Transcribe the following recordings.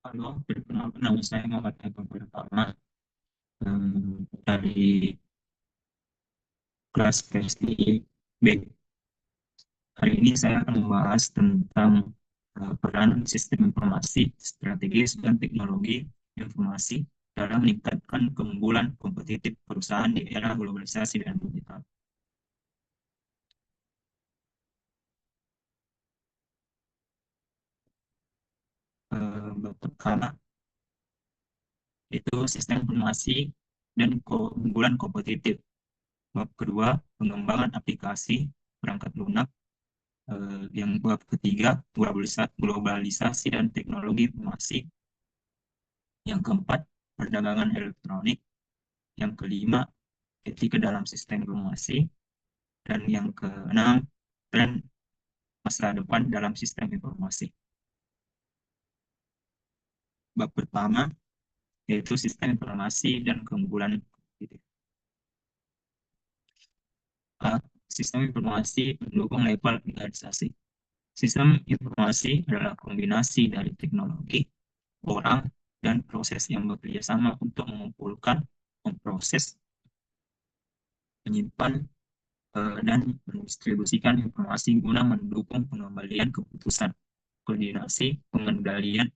Halo, perkenalkan nama saya Muhammad Agung Pratama dari kelas PSI B. Hari ini saya akan membahas tentang peran sistem informasi, strategis, dan teknologi informasi dalam meningkatkan keunggulan kompetitif perusahaan di era globalisasi dan digital. Bab pertama itu sistem informasi dan keunggulan kompetitif. Bab kedua, pengembangan aplikasi perangkat lunak. Yang bab ketiga, globalisasi dan teknologi informasi. Yang keempat, perdagangan elektronik. Yang kelima, etika dalam sistem informasi. Dan yang keenam, tren masa depan dalam sistem informasi. Bab pertama, yaitu sistem informasi dan keunggulan kompetitif. A. Sistem informasi mendukung level organisasi. Sistem informasi adalah kombinasi dari teknologi, orang, dan proses yang bekerja sama untuk mengumpulkan, memproses, menyimpan, dan mendistribusikan informasi guna mendukung pengambilan keputusan, koordinasi, pengendalian,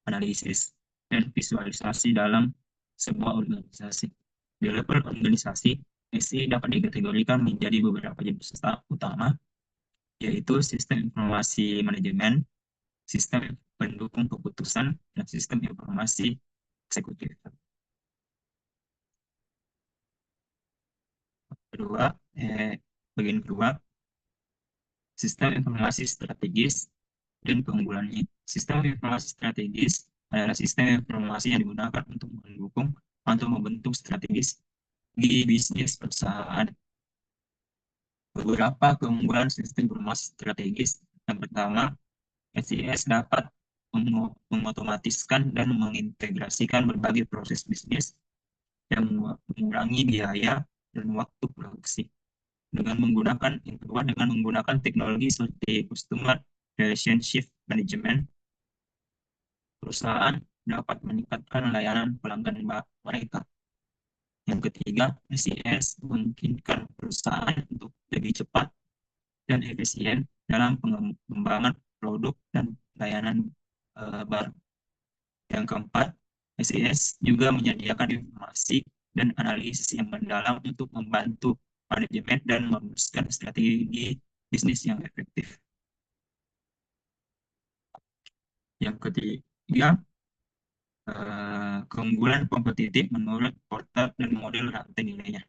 analisis, dan visualisasi dalam sebuah organisasi. Di level organisasi, SI dapat dikategorikan menjadi beberapa jenis utama, yaitu sistem informasi manajemen, sistem pendukung keputusan, dan sistem informasi eksekutif. Kedua, bagian kedua, sistem informasi strategis dan keunggulannya. Sistem informasi strategis adalah sistem informasi yang digunakan untuk mendukung atau membentuk strategis di bisnis perusahaan. Beberapa keunggulan sistem informasi strategis. Yang pertama, SIS dapat mengotomatiskan dan mengintegrasikan berbagai proses bisnis yang mengurangi biaya dan waktu produksi. Dengan menggunakan teknologi seperti Customer Relationship Management, perusahaan dapat meningkatkan layanan pelanggan mereka. Yang ketiga, SIS memungkinkan perusahaan untuk lebih cepat dan efisien dalam pengembangan produk dan layanan baru. Yang keempat, SIS juga menyediakan informasi dan analisis yang mendalam untuk membantu manajemen dan merumuskan strategi bisnis yang efektif. Yang ketiga, keunggulan kompetitif menurut Porter dan model rantai nilainya.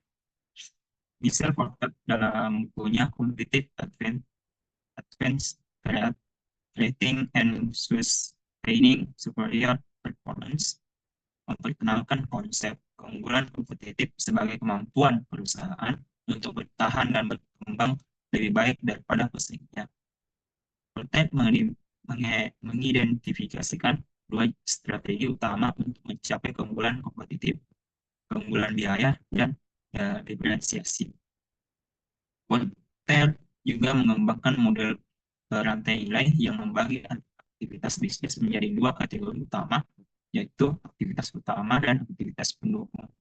Misal Porter dalam punya competitive advance rating and sustaining superior performance, memperkenalkan konsep keunggulan kompetitif sebagai kemampuan perusahaan untuk bertahan dan berkembang lebih baik daripada pesaingnya. Porter mengidentifikasikan dua strategi utama untuk mencapai keunggulan kompetitif, keunggulan biaya, dan diferensiasi. Porter juga mengembangkan model rantai nilai yang membagi aktivitas bisnis menjadi dua kategori utama, yaitu aktivitas utama dan aktivitas pendukung.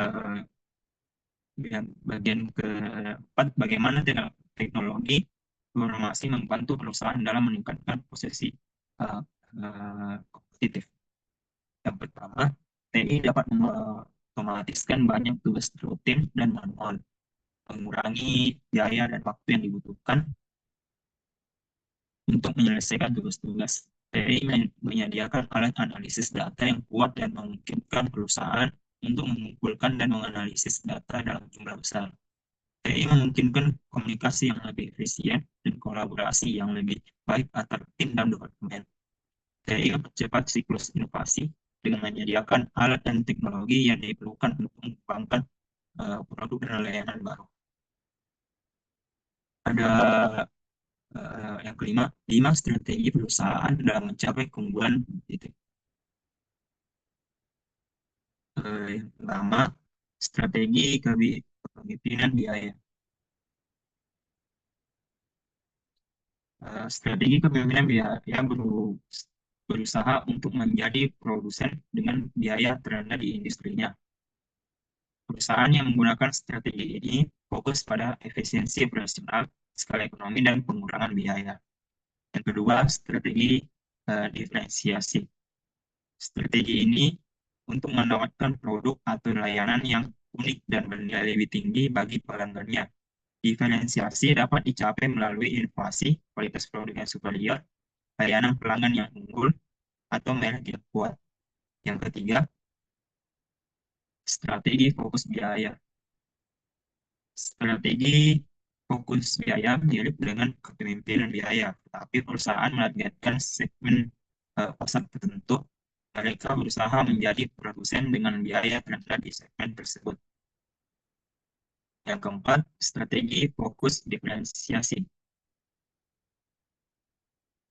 Eh, Bagian keempat, bagaimana teknologi informasi membantu perusahaan dalam meningkatkan posisi uh, kompetitif. Yang pertama, TI dapat mengotomatiskan banyak tugas rutin dan manual, mengurangi biaya dan waktu yang dibutuhkan untuk menyelesaikan tugas-tugas. TI menyediakan alat analisis data yang kuat dan memungkinkan perusahaan untuk mengumpulkan dan menganalisis data dalam jumlah besar. TI memungkinkan komunikasi yang lebih efisien dan kolaborasi yang lebih baik antar tim dan departemen. TI mempercepat siklus inovasi dengan menyediakan alat dan teknologi yang diperlukan untuk mengembangkan produk dan layanan baru. Ada yang kelima, 5 strategi perusahaan dalam mencapai keunggulan itu. Yang pertama, strategi kepemimpinan biaya. Strategi kepemimpinan biaya berusaha untuk menjadi produsen dengan biaya terendah di industrinya. Perusahaan yang menggunakan strategi ini fokus pada efisiensi operasional, skala ekonomi, dan pengurangan biaya. Yang kedua, strategi diferensiasi. Strategi ini untuk menawarkan produk atau layanan yang unik dan bernilai lebih tinggi bagi pelanggannya. Diferensiasi dapat dicapai melalui inovasi, kualitas produk yang superior, layanan pelanggan yang unggul, atau merek yang kuat. Yang ketiga, strategi fokus biaya. Strategi fokus biaya mirip dengan kepemimpinan biaya, tapi perusahaan menargetkan segmen pasar tertentu. Mereka berusaha menjadi produsen dengan biaya terendah di segmen tersebut. Yang keempat, strategi fokus diferensiasi.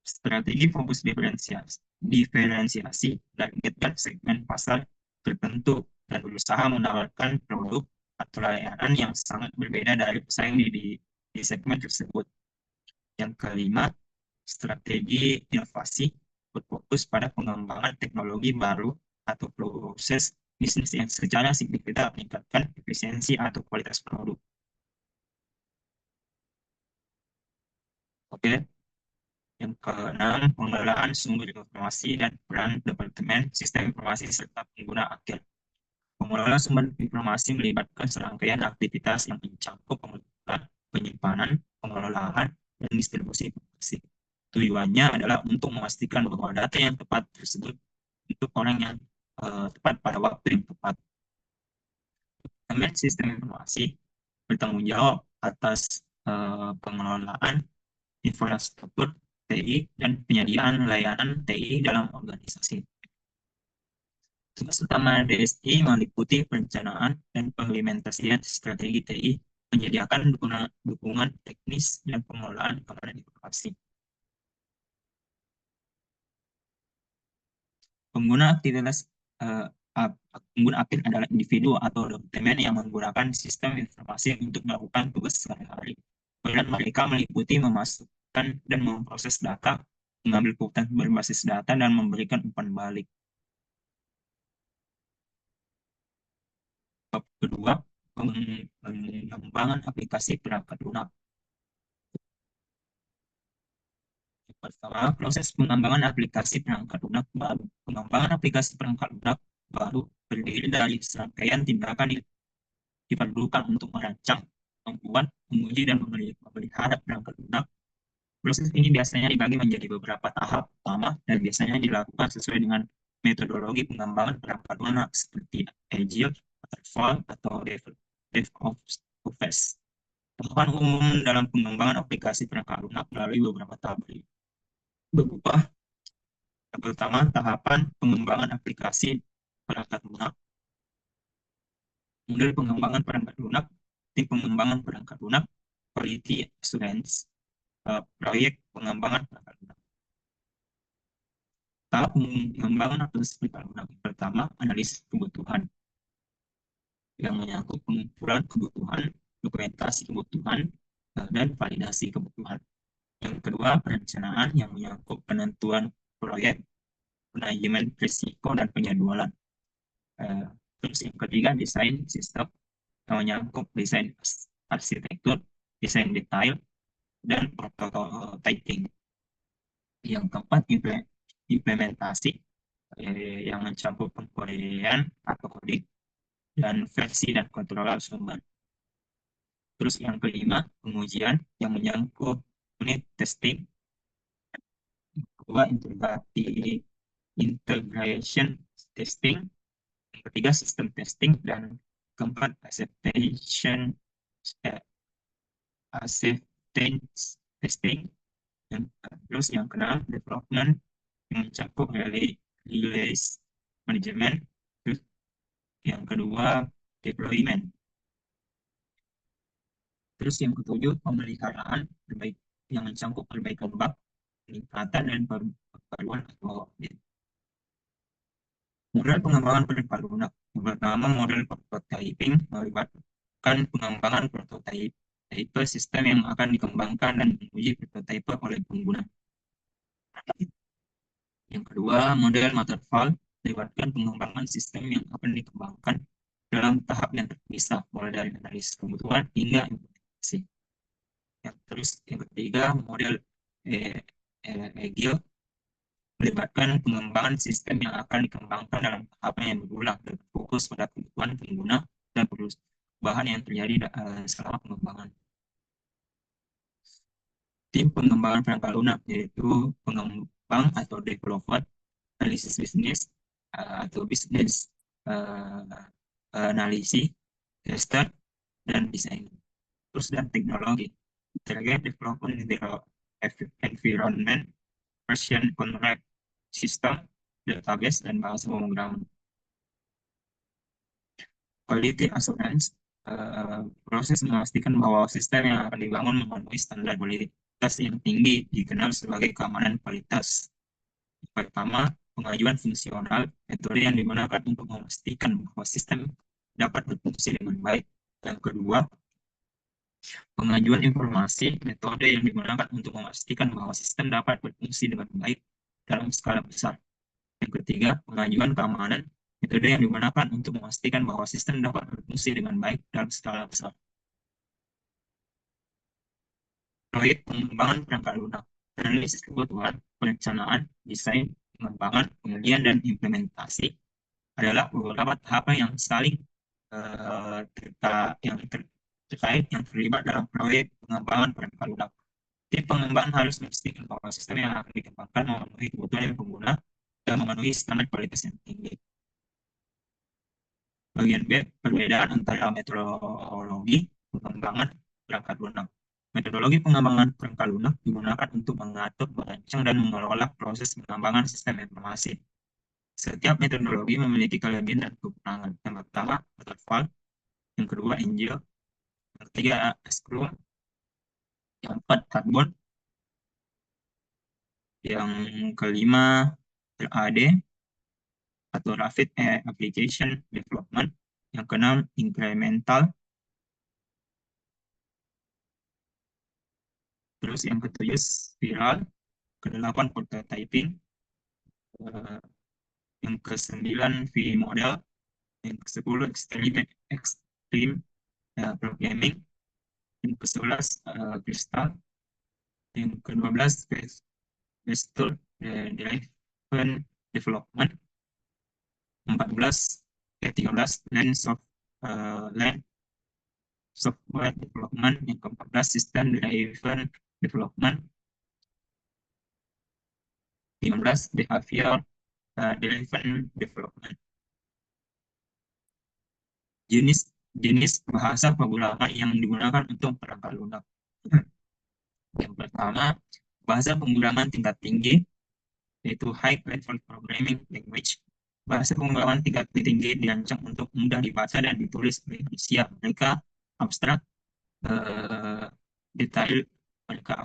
Strategi fokus diferensiasi menargetkan segmen pasar tertentu dan berusaha menawarkan produk atau layanan yang sangat berbeda dari pesaing di segmen tersebut. Yang kelima, strategi inovasi berfokus pada pengembangan teknologi baru atau proses bisnis yang secara signifikan meningkatkan efisiensi atau kualitas produk. Oke, yang keenam, pengelolaan sumber informasi dan peran Departemen Sistem Informasi serta pengguna akhir. Pengelola sumber informasi melibatkan serangkaian aktivitas yang mencakup pengumpulan, penyimpanan, pengelolaan, dan distribusi informasi. Tujuannya adalah untuk memastikan bahwa data yang tepat tersebut untuk orang yang tepat pada waktu yang tepat. Departemen Sistem Informasi bertanggung jawab atas pengelolaan infrastruktur TI dan penyediaan layanan TI dalam organisasi. Tugas utama DSI meliputi perencanaan dan pengimplementasian strategi TI, menyediakan dukungan teknis dan pengelolaan keamanan informasi. Pengguna aktivitas pengguna aktif adalah individu atau departemen yang menggunakan sistem informasi untuk melakukan tugas sehari-hari. Peran mereka meliputi memasukkan dan memproses data, mengambil keputusan berbasis data, dan memberikan umpan balik. Bab kedua, pengembangan aplikasi perangkat lunak. Pertama, proses pengembangan aplikasi perangkat lunak baru. Pengembangan aplikasi perangkat lunak baru terdiri dari serangkaian tindakan yang diperlukan untuk merancang, membuat, menguji, dan memelihara perangkat lunak. Proses ini biasanya dibagi menjadi beberapa tahap utama dan biasanya dilakukan sesuai dengan metodologi pengembangan perangkat lunak seperti Agile, Waterfall, atau DevOps. Tahapan umum dalam pengembangan aplikasi perangkat lunak melalui beberapa tahap berupa yang pertama, tahapan pengembangan aplikasi perangkat lunak, model pengembangan perangkat lunak, tim pengembangan perangkat lunak, quality assurance, proyek pengembangan perangkat lunak. Tahap pengembangan aplikasi perangkat lunak pertama, analisis kebutuhan yang menyangkut pengumpulan kebutuhan, dokumentasi kebutuhan, dan validasi kebutuhan. Yang kedua, perencanaan yang menyangkut penentuan proyek, manajemen risiko, dan penjadwalan. Terus yang ketiga, desain sistem yang menyangkut desain arsitektur, desain detail, dan prototyping. Yang keempat, implementasi yang mencakup pengkodean atau coding dan versi dan kontrol sumber. Terus yang kelima, pengujian yang menyangkut unit testing. Kedua, integration testing. Yang ketiga, sistem testing. Dan keempat, acceptance testing. Dan terus yang keenam, development yang mencakup release management. Terus yang kedua, deployment. Terus yang ketujuh, pemeliharaan yang mencakup perbaikan bug, peningkatan, dan perbaruan atau update. Model pengembangan perangkat lunak. Yang pertama, model prototyping melibatkan pengembangan prototype. tipe sistem yang akan dikembangkan dan menguji prototipe oleh pengguna. Yang kedua, model waterfall melibatkan pengembangan sistem yang akan dikembangkan dalam tahap yang terpisah, mulai dari analisis kebutuhan hingga implementasi. Yang ketiga, model agile melibatkan pengembangan sistem yang akan dikembangkan dalam tahapan yang berulang dan fokus pada kebutuhan pengguna dan perubahan yang terjadi selama pengembangan. Tim pengembangan perangkat lunak yaitu pengembang atau developer, analisis bisnis atau bisnis uh, analisis, tester, dan desain. Terus dan teknologi. Target development in the environment, version control system, database, dan bahasa pemrograman. Quality assurance, proses memastikan bahwa sistem yang akan dibangun memenuhi standar kualitas yang tinggi dikenal sebagai keamanan kualitas. Pertama, pengajuan fungsional, metode yang digunakan untuk memastikan bahwa sistem dapat berfungsi dengan baik. Yang kedua, pengajuan informasi, metode yang digunakan untuk memastikan bahwa sistem dapat berfungsi dengan baik dalam skala besar. Yang ketiga, pengajuan keamanan, metode yang digunakan untuk memastikan bahwa sistem dapat berfungsi dengan baik dalam skala besar. Proyek pengembangan perangkat lunak, analisis kebutuhan, perencanaan, desain, pengembangan, pengujian, dan implementasi adalah beberapa tahapan yang saling terkait yang terlibat dalam proyek pengembangan perangkat lunak. Tim pengembangan harus memastikan bahwa sistem yang akan dikembangkan memenuhi kebutuhan pengguna dan memenuhi standar kualitas yang tinggi. Bagian B, perbedaan antara metodologi pengembangan perangkat lunak. Metodologi pengembangan perangkat lunak digunakan untuk mengatur, merancang, dan mengelola proses pengembangan sistem informasi. Setiap metodologi memiliki kelebihan dan kekurangan. Yang pertama, waterfall. Yang kedua, Agile. Yang ketiga, Scrum. Yang keempat, Kanban. Yang kelima, RAD atau Rapid Application Development. Yang keenam, Incremental. Terus yang ketujuh, Spiral. Kedelapan, Prototyping. Yang kesembilan, V-Model. Yang ke-10, Extreme Programming. Yang ke-11, Crystal. Yang ke-12, Vestal Driven Development. 13 Land Software Development. Yang ke-14, System Driven Development. 15, Behavior Driven Development. Jenis bahasa pemrograman yang digunakan untuk perangkat lunak. Yang pertama, bahasa pemrograman tingkat tinggi, yaitu High Level Programming Language. Bahasa pemrograman tingkat tinggi dirancang untuk mudah dibaca dan ditulis oleh manusia. Mereka abstrak, detail, mereka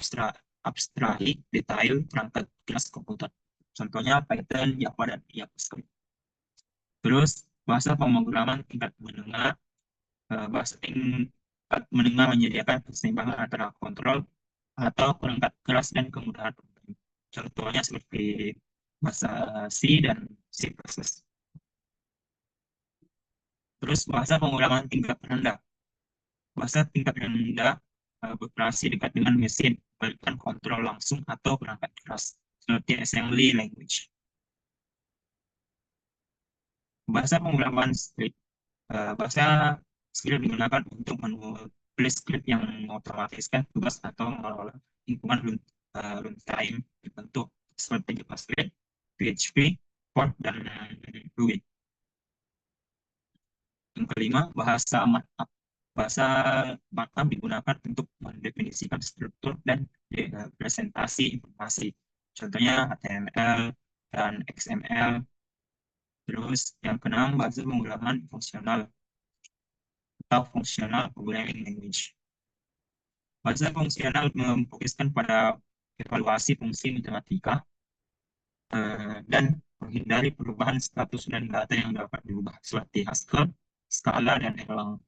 abstrahi detail perangkat kelas komputer. Contohnya Python, Java, dan JavaScript. Terus, bahasa pemrograman tingkat menengah, bahasa tingkat menengah menyediakan keseimbangan antara kontrol atau perangkat keras dan kemudahan programming. Contohnya seperti bahasa C dan C++. Terus bahasa pemrograman tingkat rendah. Bahasa tingkat rendah beroperasi dekat dengan mesin, memberikan kontrol langsung atau perangkat keras, seperti assembly language. Bahasa pemrograman script. Bahasa script digunakan untuk menulis script yang mengotomatiskan tugas atau mengelola lingkungan runtime dibentuk seperti JavaScript, PHP, Fortran, dan Ruby. Yang kelima, bahasa markup. Bahasa markup digunakan untuk mendefinisikan struktur dan presentasi informasi. Contohnya HTML dan XML. Terus yang keenam, bahasa pemrograman fungsional atau Functional Programming Language. Bahasa fungsional memfokuskan pada evaluasi fungsi matematika dan menghindari perubahan status dan data yang dapat diubah seperti Haskell, Scala, dan Erlang.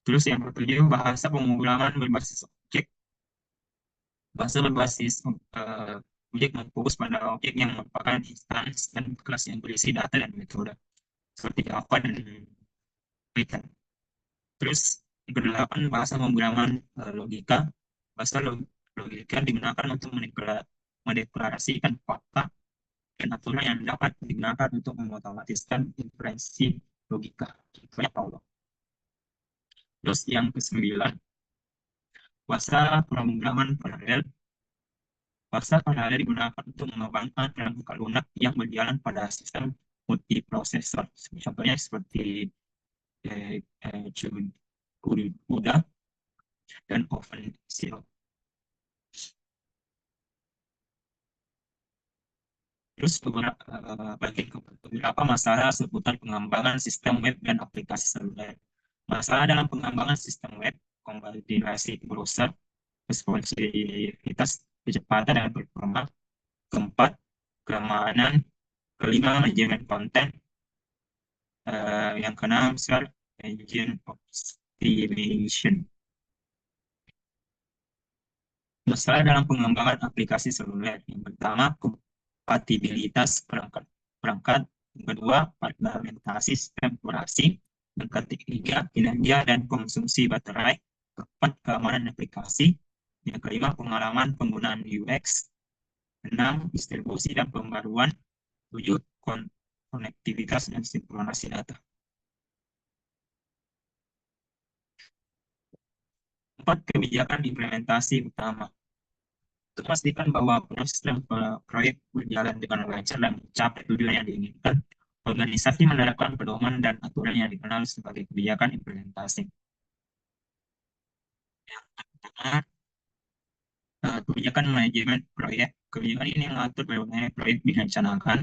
Terus yang ketujuh, bahasa pemrograman berbasis objek. Bahasa berbasis objek berfokus pada objek yang merupakan instansi dan kelas yang berisi data dan metode, seperti Java dan Python. Terus yang kedelapan, bahasa pemrograman logika. Bahasa logika digunakan untuk mendeklarasikan fakta dan aturan yang dapat digunakan untuk mengotomatiskan inferensi logika. Contohnya Paulo. Terus yang kesembilan, bahasa pemrograman paralel. Bahasa paralel digunakan untuk mengembangkan perangkat lunak yang berjalan pada sistem multiprosesor. Contohnya seperti CUDA dan OpenCL. Terus beberapa masalah seputar pengembangan sistem web dan aplikasi seluler. Masalah dalam pengembangan sistem web, kombinasi browser, responsivitas, kecepatan dan performa. Keempat, keamanan. Kelima, manajemen konten. Yang keenam, search engine optimization. Masalah dalam pengembangan aplikasi seluler. Yang pertama, kompatibilitas perangkat. perangkat. Yang kedua, fragmentasi sistem operasi. Yang ketiga, kinerja dan konsumsi baterai. Keempat, keamanan aplikasi. Yang kelima, pengalaman penggunaan UX. Enam, distribusi dan pembaruan. Tujuh, konektivitas dan sinkronasi data. Empat, kebijakan implementasi utama. Untuk memastikan bahwa proses dan proyek berjalan dengan lancar dan mencapai tujuan yang diinginkan, organisasi menerapkan pedoman dan aturan yang dikenal sebagai kebijakan implementasi. Yang pertama, kebijakan manajemen proyek. Kebijakan ini mengatur bagaimana proyek direncanakan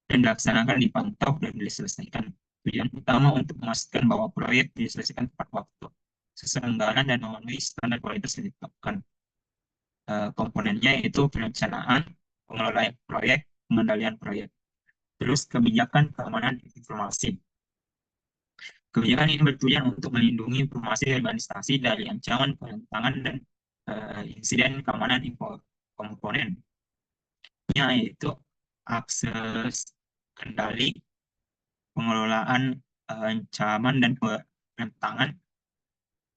dan dilaksanakan, dipantau, dan diselesaikan. Tujuan utama untuk memastikan bahwa proyek diselesaikan tepat waktu, sesuai anggaran, dan memenuhi standar kualitas yang ditetapkan. Komponennya yaitu perencanaan, pengelolaan proyek, pengendalian proyek. Terus kebijakan keamanan informasi. Kebijakan ini bertujuan untuk melindungi informasi organisasi dari ancaman penyimpangan dan insiden keamanan info komponen, yaitu akses kendali, pengelolaan ancaman dan penentangan,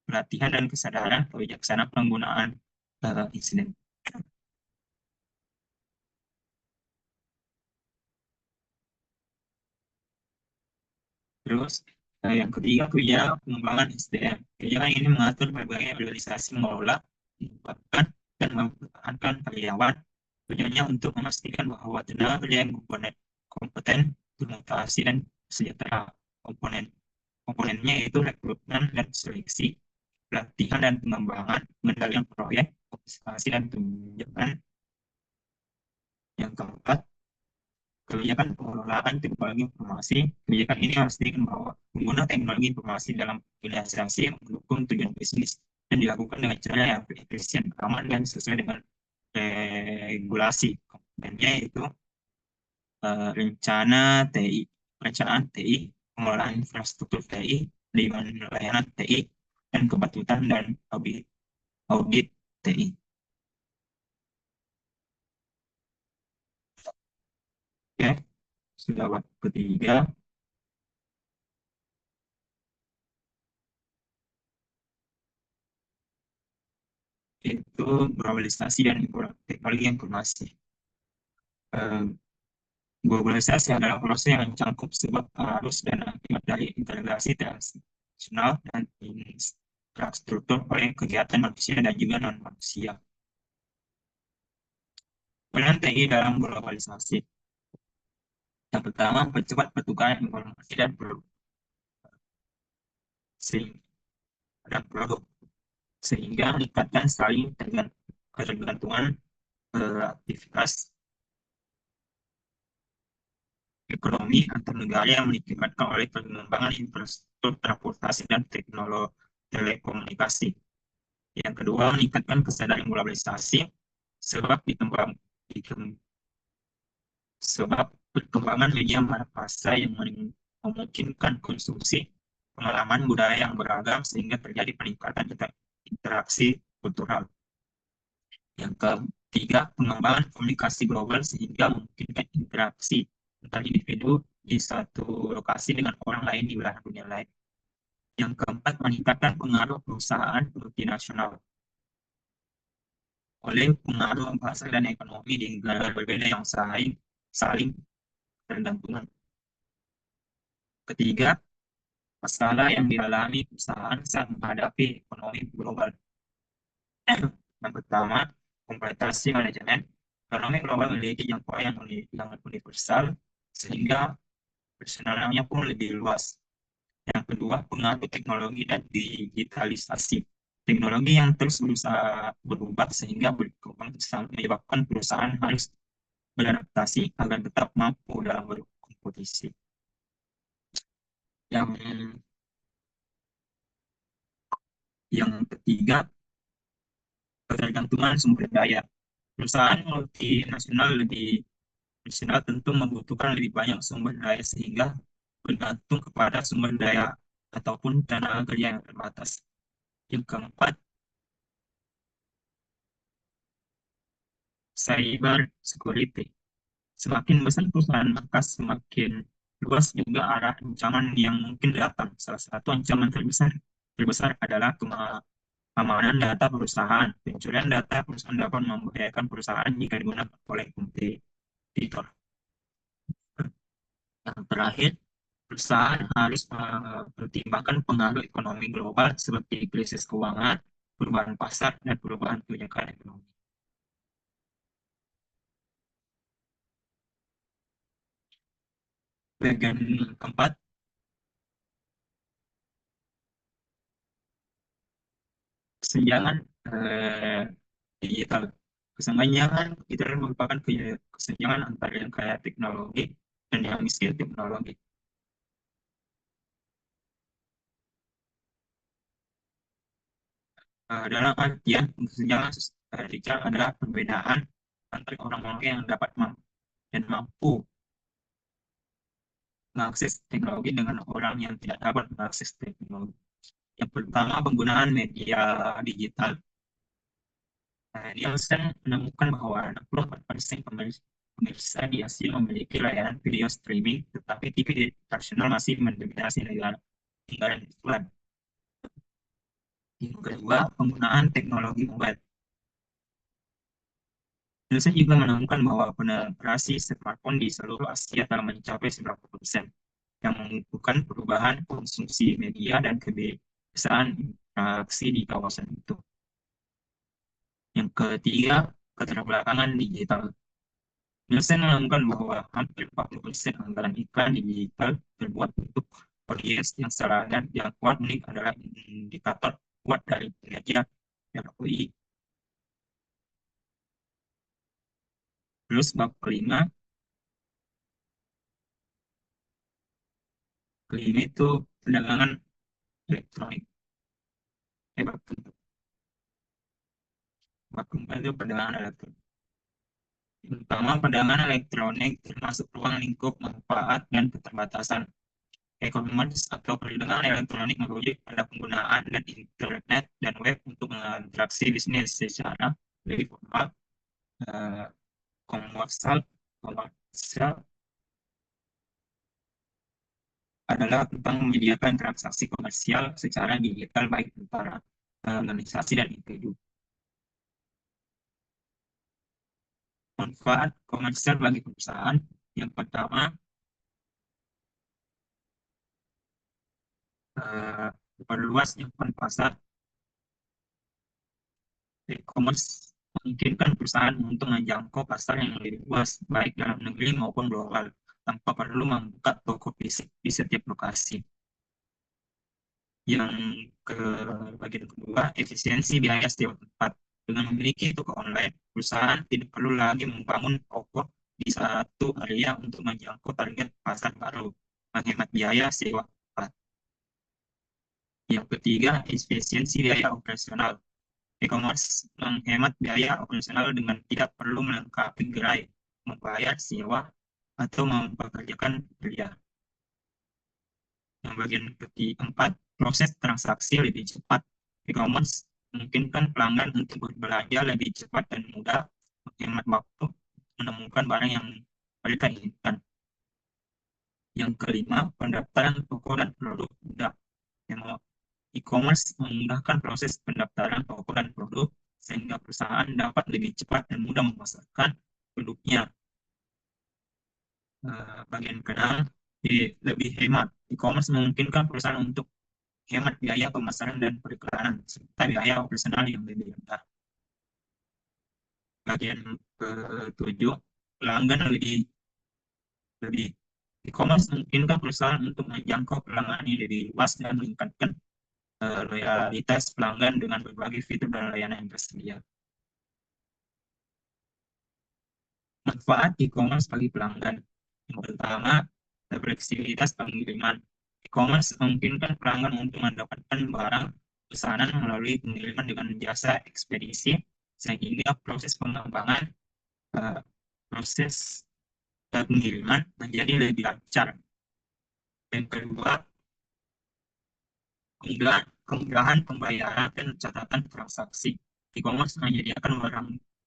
pelatihan dan kesadaran kebijaksanaan penggunaan insiden. Terus yang ketiga, kebijakan pengembangan SDM. Kebijakan ini mengatur berbagai organisasi mengelola, menempatkan, dan mempertahankan karyawan. Tujuannya untuk memastikan bahwa tenaga kerja yang kompeten, bermutasi, dan sejahtera. Komponennya yaitu rekrutmen dan seleksi, pelatihan dan pengembangan, pengendalian proyek, observasi dan kebijakan. Yang keempat, kebijakan pengelolaan teknologi informasi. Kebijakan ini memastikan bahwa pengguna teknologi informasi dalam organisasi mendukung tujuan bisnis dan dilakukan dengan cara yang efisien, aman, dan sesuai dengan regulasi. Komponennya itu rencana TI, perencanaan TI, pengelolaan infrastruktur TI, layanan TI, dan kepatutan dan audit TI. Oke, sudah waktu ketiga, itu globalisasi dan teknologi informasi. Eh, Globalisasi adalah proses yang mencangkup sebab arus dan akibat dari integrasi transnasional dan infrastruktur oleh kegiatan manusia dan juga non-manusia. Peran TI dalam globalisasi. Yang pertama, percepat pertukaran informasi dan sehingga produk, sehingga meningkatkan saling ketergantungan aktivitas ekonomi antar negara yang diakibatkan oleh pengembangan infrastruktur transportasi dan teknologi telekomunikasi. Yang kedua, meningkatkan kesadaran globalisasi sebab sebab perkembangan media massa yang memungkinkan konsumsi pengalaman budaya yang beragam sehingga terjadi peningkatan interaksi kultural. Yang ketiga, pengembangan komunikasi global sehingga memungkinkan interaksi antar individu di satu lokasi dengan orang lain di belahan dunia lain. Yang keempat, meningkatkan pengaruh perusahaan multinasional oleh pengaruh pasar dan ekonomi di negara berbeda yang saling bergantungan. Ketiga, masalah yang dialami perusahaan saat menghadapi ekonomi global. Yang pertama, komplementasi manajemen. Ekonomi global memiliki jangkauan yang universal, sehingga personalnya pun lebih luas. Yang kedua, pengaruh teknologi dan digitalisasi. Teknologi yang terus berusaha berubah sehingga berkembang menyebabkan perusahaan harus beradaptasi agar tetap mampu dalam berkompetisi. Yang yang ketiga, ketergantungan sumber daya. Perusahaan multinasional lebih nasional tentu membutuhkan lebih banyak sumber daya sehingga bergantung kepada sumber daya ataupun tenaga kerja yang terbatas. Yang keempat, cyber security. Semakin besar perusahaan, maka semakin luas juga arah ancaman yang mungkin datang. Salah satu ancaman terbesar adalah keamanan data perusahaan. Pencurian data perusahaan dapat membahayakan perusahaan jika digunakan oleh kompetitor. Yang terakhir, perusahaan harus mempertimbangkan pengaruh ekonomi global seperti krisis keuangan, perubahan pasar, dan perubahan kebijakan ekonomi. Bagian keempat, kesenjangan digital. Kesenjangan itu merupakan kesenjangan antara yang kaya teknologi dan yang miskin teknologi. Dalam artian, kesenjangan digital adalah perbedaan antara orang-orang yang dapat dan mampu mengakses teknologi dengan orang yang tidak dapat mengakses teknologi. Yang pertama, penggunaan media digital. Nielsen menemukan bahwa 64% pemirsa di Asia memiliki layanan video streaming, tetapi TV tradisional masih mendominasi negara iklan. Yang kedua, penggunaan teknologi mobile. Nielsen juga menemukan bahwa penetrasi smartphone di seluruh Asia telah mencapai 90%, yang menunjukkan perubahan konsumsi media dan kebiasaan interaksi di kawasan itu. Yang ketiga, keterbelakangan digital. Nielsen menemukan bahwa hampir 40% anggaran iklan digital terbuat untuk audiens yang salah dan yang kuat unik adalah indikator kuat dari kinerja ROI. Terus bab kelima itu perdagangan elektronik. Bab keempat itu perdagangan elektronik. Pertama, perdagangan elektronik termasuk ruang lingkup manfaat dan keterbatasan. E-commerce atau perdagangan elektronik merujuk pada penggunaan dan internet dan web untuk mengatraksi bisnis secara lebih formal, eh, komersial. Komersial adalah tentang menyediakan transaksi komersial secara digital baik antara organisasi dan individu. Manfaat komersial bagi perusahaan yang pertama, eh, perluas jangkauan pasar. E-commerce memungkinkan perusahaan untuk menjangkau pasar yang lebih luas, baik dalam negeri maupun global, tanpa perlu membuka toko fisik di setiap lokasi. Yang ke bagian kedua, efisiensi biaya setiap tempat. Dengan memiliki toko online, perusahaan tidak perlu lagi membangun toko di satu area untuk menjangkau target pasar baru, menghemat biaya sewa tempat. Yang ketiga, efisiensi biaya operasional. E-commerce menghemat biaya operasional dengan tidak perlu melengkapi gerai, membayar sewa, atau mempekerjakan pekerja. Yang bagian keempat, proses transaksi lebih cepat. E-commerce memungkinkan pelanggan untuk berbelanja lebih cepat dan mudah, menghemat waktu, menemukan barang yang mereka inginkan. Yang kelima, pendaftaran toko dan produk mudah. Yang e-commerce memudahkan proses pendaftaran toko dan produk sehingga perusahaan dapat lebih cepat dan mudah memasarkan produknya. Bagian keenam, lebih hemat. E-commerce memungkinkan perusahaan untuk hemat biaya pemasaran dan periklanan serta biaya operasional yang lebih rendah. Bagian ketujuh, pelanggan lebih lebih e-commerce memungkinkan perusahaan untuk menjangkau pelanggan yang lebih luas dan meningkatkan loyalitas pelanggan dengan berbagai fitur dan layanan yang tersedia. Manfaat e-commerce bagi pelanggan. Yang pertama, fleksibilitas pengiriman. E-commerce memungkinkan pelanggan untuk mendapatkan barang pesanan melalui pengiriman dengan jasa ekspedisi, sehingga proses pengembangan eh, proses pengiriman menjadi lebih lancar. Yang kedua, kemudahan pembayaran dan catatan transaksi. E-commerce menyediakan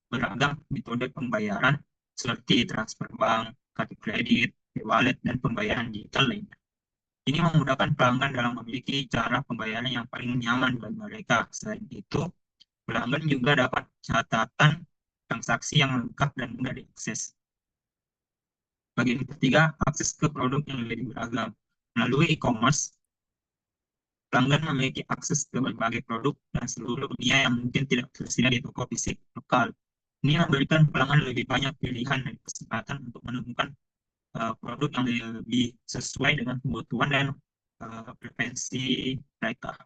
beragam metode pembayaran seperti transfer bank, kartu kredit, e-wallet, dan pembayaran digital lainnya. Ini memudahkan pelanggan dalam memiliki cara pembayaran yang paling nyaman bagi mereka. Selain itu, pelanggan juga dapat catatan transaksi yang lengkap dan mudah diakses. Bagian ketiga, akses ke produk yang lebih beragam. Melalui e-commerce, pelanggan memiliki akses ke berbagai produk dan seluruh dunia yang mungkin tidak tersedia di toko fisik lokal. Ini memberikan pelanggan lebih banyak pilihan dan kesempatan untuk menemukan produk yang lebih sesuai dengan kebutuhan dan preferensi mereka.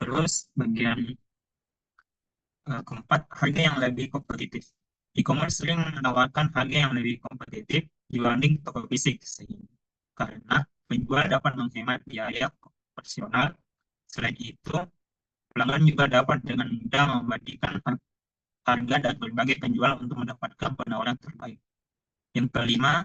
Terus bagian keempat, harga yang lebih kompetitif. E-commerce sering menawarkan harga yang lebih kompetitif dibanding toko fisik, karena penjual dapat menghemat biaya operasional. Selain itu, pelanggan juga dapat dengan mudah membandingkan harga dan berbagai penjual untuk mendapatkan penawaran terbaik. Yang kelima,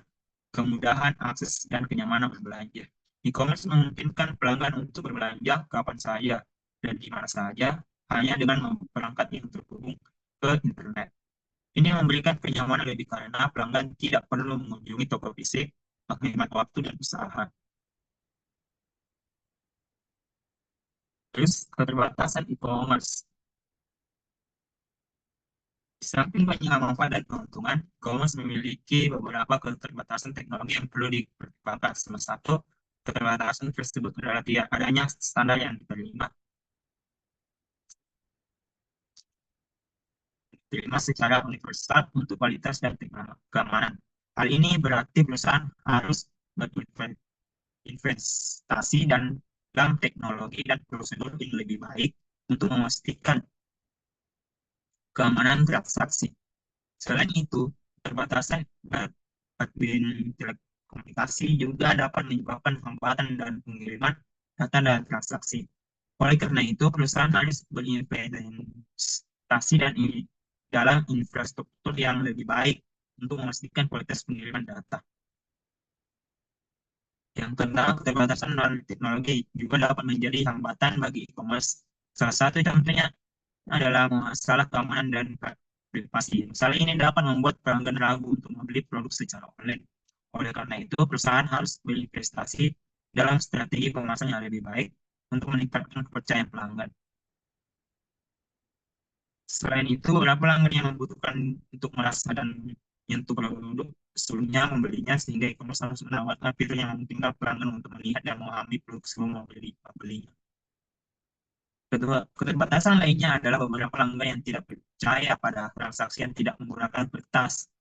kemudahan akses dan kenyamanan berbelanja. E-commerce memungkinkan pelanggan untuk berbelanja kapan saja dan di mana saja hanya dengan perangkat yang terhubung ke internet. Ini memberikan kenyamanan lebih karena pelanggan tidak perlu mengunjungi toko fisik, menghemat waktu dan usaha. Terus keterbatasan e-commerce. Di samping banyak manfaat dan keuntungan, e-commerce memiliki beberapa keterbatasan teknologi yang perlu dipertimbangkan. Salah satu keterbatasan tersebut adalah tidak adanya standar yang diterima secara universal untuk kualitas dan keamanan. Hal ini berarti perusahaan harus berinvestasi dan dalam teknologi dan prosedur yang lebih baik untuk memastikan keamanan transaksi. Selain itu, keterbatasan baterai telekomunikasi juga dapat menyebabkan hambatan dan pengiriman data dan transaksi. Oleh karena itu, perusahaan harus berinvestasi dan dalam infrastruktur yang lebih baik untuk memastikan kualitas pengiriman data. Yang keenam, keterbatasan dalam teknologi juga dapat menjadi hambatan bagi e-commerce. Salah satu contohnya adalah masalah keamanan dan privasi. Masalah ini dapat membuat pelanggan ragu untuk membeli produk secara online. Oleh karena itu, perusahaan harus berinvestasi dalam strategi pemasaran yang lebih baik untuk meningkatkan kepercayaan pelanggan. Selain itu, beberapa pelanggan yang membutuhkan untuk merasa dan menyentuh produk sebelumnya membelinya, sehingga e-commerce harus menawarkan fitur yang memungkinkan pelanggan untuk melihat dan memahami produk sebelum membelinya. Kedua, keterbatasan lainnya adalah beberapa pelanggan yang tidak percaya pada transaksi yang tidak menggunakan kertas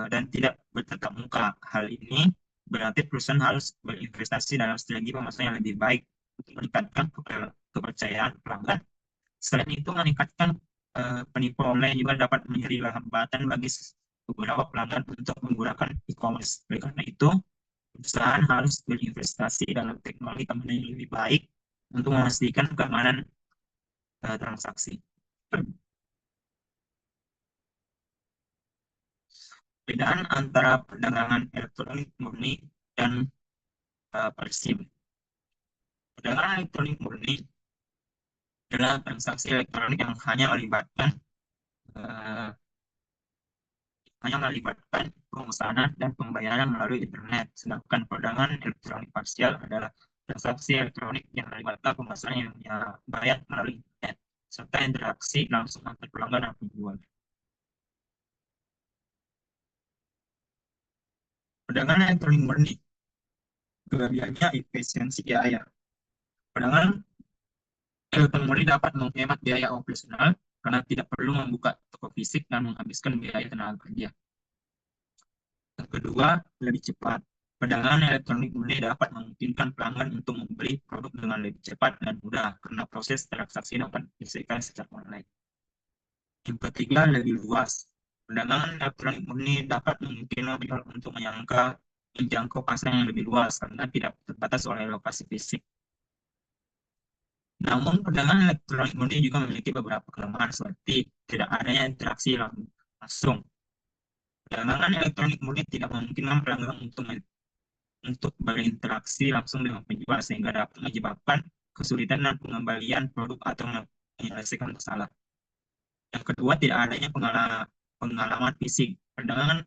dan tidak bertatap muka. Hal ini berarti perusahaan harus berinvestasi dalam strategi pemasaran yang lebih baik untuk meningkatkan kepercayaan pelanggan. Selain itu, meningkatkan penipu online juga dapat menjadi hambatan bagi beberapa pelanggan untuk menggunakan e-commerce. Oleh karena itu, perusahaan harus berinvestasi dalam teknologi keamanan yang lebih baik untuk memastikan keamanan transaksi. Perbedaan antara perdagangan elektronik murni dan persim. Perdagangan elektronik murni adalah transaksi elektronik yang eh, hanya melibatkan pemesanan dan pembayaran melalui internet. Sedangkan perdagangan elektronik parsial adalah transaksi elektronik yang melibatkan pemesanan yang bayar melalui internet, serta interaksi langsung antar pelanggan dan penjual. Perdagangan elektronik murni, kelebihannya efisiensi biaya. Perdagangan elektronik murni dapat menghemat biaya operasional karena tidak perlu membuka toko fisik dan menghabiskan biaya tenaga kerja. Yang kedua, lebih cepat. Perdagangan elektronik murni dapat memungkinkan pelanggan untuk membeli produk dengan lebih cepat dan mudah karena proses transaksi dapat diselesaikan secara online. Yang ketiga, lebih luas. Perdagangan elektronik murni dapat memungkinkan penjual untuk menjangkau pasar yang lebih luas karena tidak terbatas oleh lokasi fisik. Namun, perdagangan elektronik murni juga memiliki beberapa kelemahan seperti tidak adanya interaksi langsung. Perdagangan elektronik murni tidak memungkinkan pelanggan untuk berinteraksi langsung dengan penjual sehingga dapat menyebabkan kesulitan dan pengembalian produk atau menyelesaikan masalah. Yang kedua, tidak adanya pengalaman fisik. Perdagangan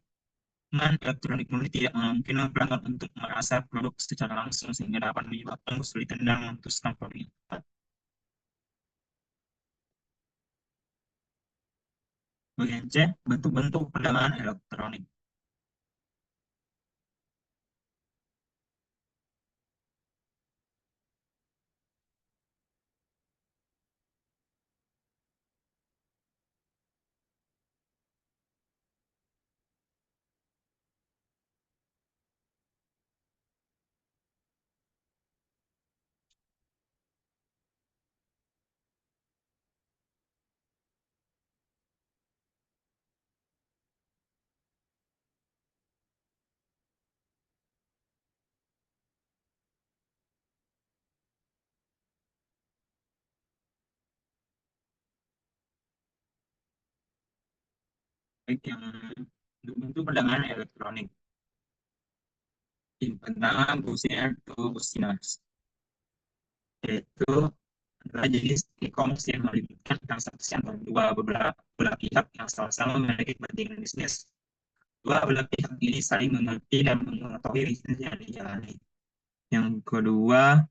elektronik murni tidak memungkinkan pelanggan untuk merasa produk secara langsung sehingga dapat menyebabkan kesulitan dan memutuskan produk yang tepat. Bagian C, bentuk-bentuk perdagangan elektronik. Baik, yang bentuk perdagangan elektronik. Yang pertama, Business to Business, yaitu adalah jenis e-commerce yang melibatkan transaksi antara dua belah pihak yang sama-sama memiliki kepentingan bisnis. Dua belah pihak ini saling mengerti dan mengetahui bisnis yang dijalani. Yang kedua,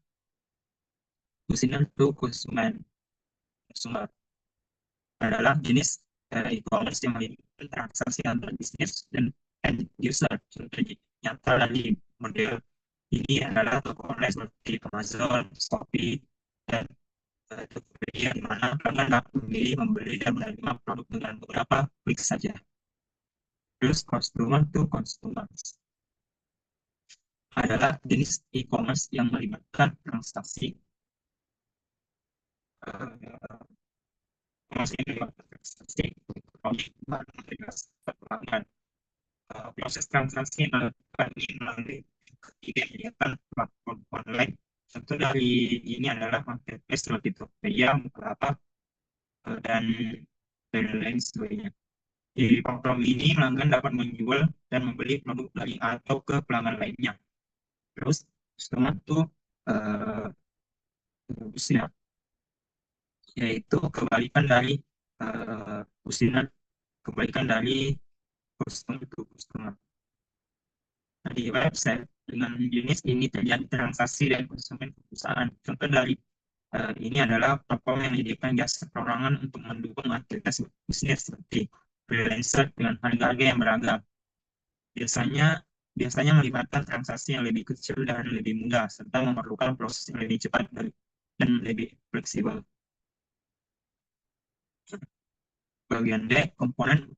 business to consumer. Consumer adalah jenis e-commerce yang melibatkan transaksi antara bisnis dan end user. Contoh nyata dari model ini adalah toko online seperti Amazon, Shopee, dan Tokopedia, di mana pelanggan dapat memilih, membeli, dan menerima produk dengan beberapa klik saja. Terus customer to customer adalah jenis e-commerce yang melibatkan transaksi uh, transaksi elektronik dan aplikasi pelanggan. Proses transaksi yang dilakukan ini melalui ketiga kegiatan platform online. Contoh dari ini adalah marketplace seperti Tokopedia, Bukalapak, dan lain sebagainya. Di platform ini, pelanggan dapat menjual dan membeli produk dari atau ke pelanggan lainnya. Terus, customer itu uh, usia, yaitu usia, kebalikan dari customer itu customer. Nah, di website dengan jenis ini terjadi transaksi dan konsumen ke perusahaan. Contoh dari ini adalah platform yang menyediakan jasa perorangan untuk mendukung aktivitas bisnis seperti freelancer dengan harga-harga yang beragam. Biasanya biasanya melibatkan transaksi yang lebih kecil dan lebih mudah, serta memerlukan proses yang lebih cepat dan lebih fleksibel. Bagian D, komponen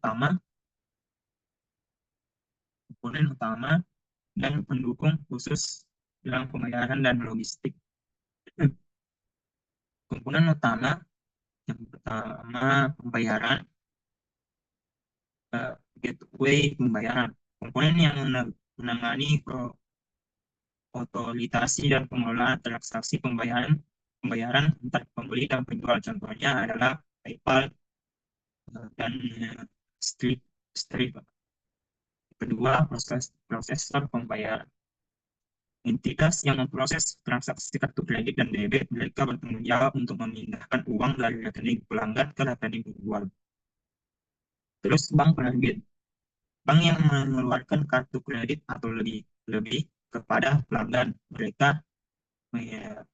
utama dan pendukung khusus dalam pembayaran dan logistik. Komponen utama yang pertama pembayaran, gateway pembayaran. Komponen yang menangani otoritasi dan pengelolaan transaksi pembayaran antar pembeli dan penjual. Contohnya adalah PayPal dan Stripe. Kedua, prosesor pembayaran. Entitas yang memproses transaksi kartu kredit dan debit, mereka bertanggung jawab untuk memindahkan uang dari rekening pelanggan ke rekening penjual. Terus bank penerbit. Bank yang mengeluarkan kartu kredit atau lebih lebih kepada pelanggan, mereka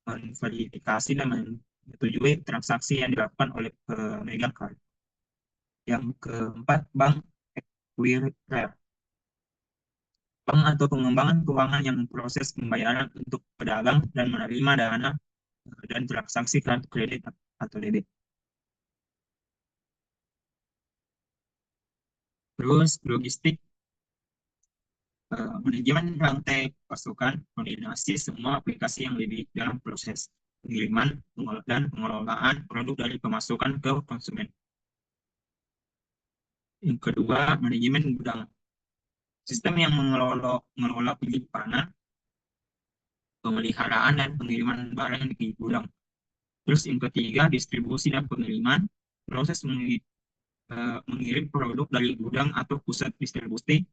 memverifikasi dan menyetujui transaksi yang dilakukan oleh pemegang kartu. Yang keempat, bank acquirer. Bank atau pengembangan keuangan yang memproses pembayaran untuk pedagang dan menerima dana dan transaksi kartu kredit atau debit. Terus logistik, manajemen rantai pasokan, koordinasi semua aplikasi yang lebih dalam proses pengiriman dan pengelolaan produk dari pemasukan ke konsumen. Yang kedua, manajemen gudang. Sistem yang mengelola penyimpanan, pemeliharaan, dan pengiriman barang di gudang. Terus yang ketiga, distribusi dan pengiriman. Proses mengirim produk dari gudang atau pusat distribusi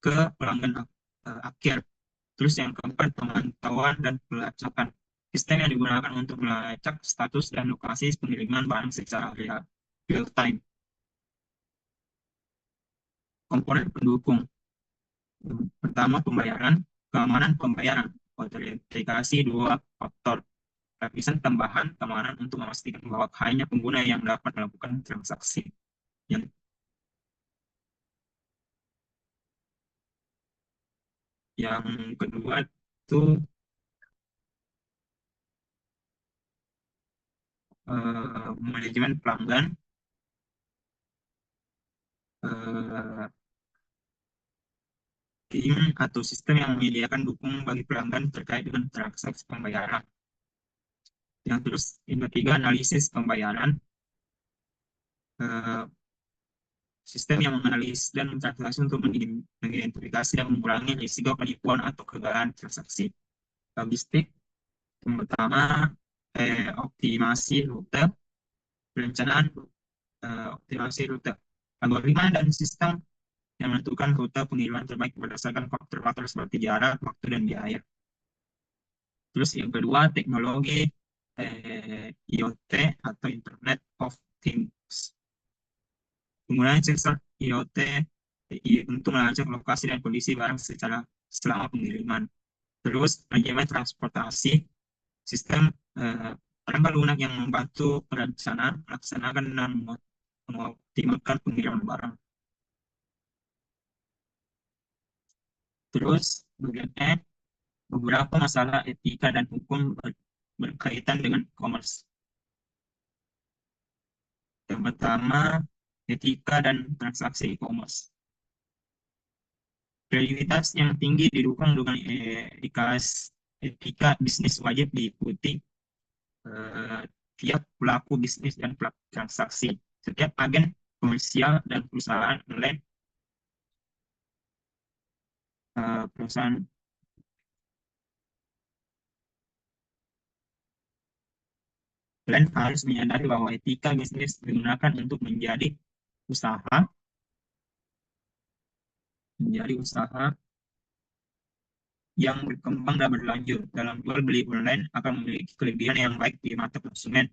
ke pelanggan akhir. Terus yang keempat, pemantauan dan pelacakan. Sistem yang digunakan untuk melacak status dan lokasi pengiriman barang secara real time. Komponen pendukung. Pertama, pembayaran, keamanan pembayaran, autentikasi dua faktor, lapisan tambahan keamanan untuk memastikan bahwa hanya pengguna yang dapat melakukan transaksi. Yang, yang kedua itu manajemen pelanggan, eh, tim atau sistem yang menyediakan dukungan bagi pelanggan terkait dengan transaksi pembayaran. Yang terus yang ketiga, analisis pembayaran, eh, sistem yang menganalisis dan mentransaksi untuk mengidentifikasi dan mengurangi risiko penipuan atau kegagalan transaksi. Logistik, yang pertama, optimasi rute, perencanaan optimasi rute, algoritma dan sistem yang menentukan rute pengiriman terbaik berdasarkan faktor-faktor seperti jarak, waktu, dan biaya. Terus yang kedua, teknologi IoT atau Internet of Things. Penggunaan sensor IoT untuk melacak lokasi dan kondisi barang secara selama pengiriman. Terus manajemen transportasi, sistem perangkat lunak yang membantu perencanaan, melaksanakan dan mengoptimalkan pengiriman barang. Terus bagian E, beberapa masalah etika dan hukum berkaitan dengan e-commerce. Yang pertama, etika dan transaksi e-commerce. Kredibilitas yang tinggi didukung dengan etika bisnis wajib diikuti eh, tiap pelaku bisnis dan pelaku transaksi. Setiap agen komersial dan perusahaan online, perusahaan online harus menyadari bahwa etika bisnis digunakan untuk usaha, menjadi usaha yang berkembang dan berlanjut. Dalam jual beli online akan memiliki kelebihan yang baik di mata konsumen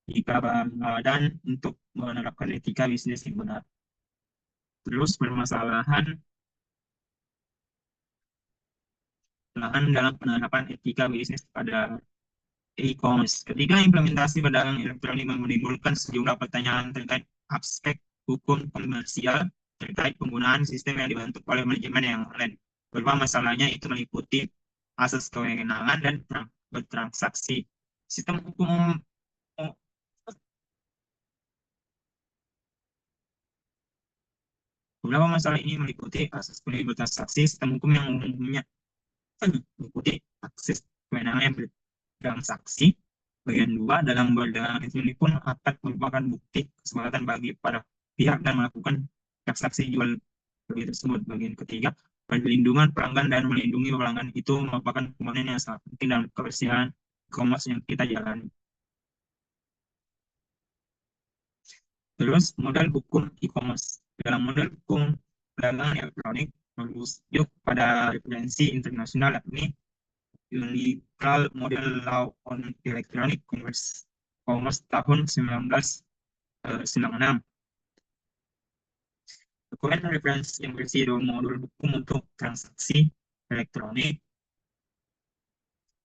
jika badan untuk menerapkan etika bisnis yang benar. Terus permasalahan dalam penerapan etika bisnis pada e-commerce. Ketika implementasi perdagangan elektronik menimbulkan sejumlah pertanyaan terkait aspek hukum komersial terkait penggunaan sistem yang dibentuk oleh manajemen yang lain. Beberapa masalahnya itu meliputi asas kewenangan dan bertransaksi. Sistem hukum Beberapa masalah ini meliputi asas pelibatan saksi, sistem hukum yang umumnya meliputi akses kewenangan yang bertransaksi. Bagian 2, dalam perdagangan ini pun akan merupakan bukti kesepakatan bagi para pihak dan melakukan transaksi jual beli tersebut. Bagian ketiga, perlindungan pelanggan dan melindungi pelanggan itu merupakan komponen yang sangat penting dalam kebersihan e-commerce yang kita jalani. Terus modal hukum e-commerce. Dalam modal hukum perdagangan elektronik, merujuk pada referensi internasional yakni Universal Model Law on Electronic Commerce tahun 1996. Dokumen referensi yang berisi modul hukum untuk transaksi elektronik,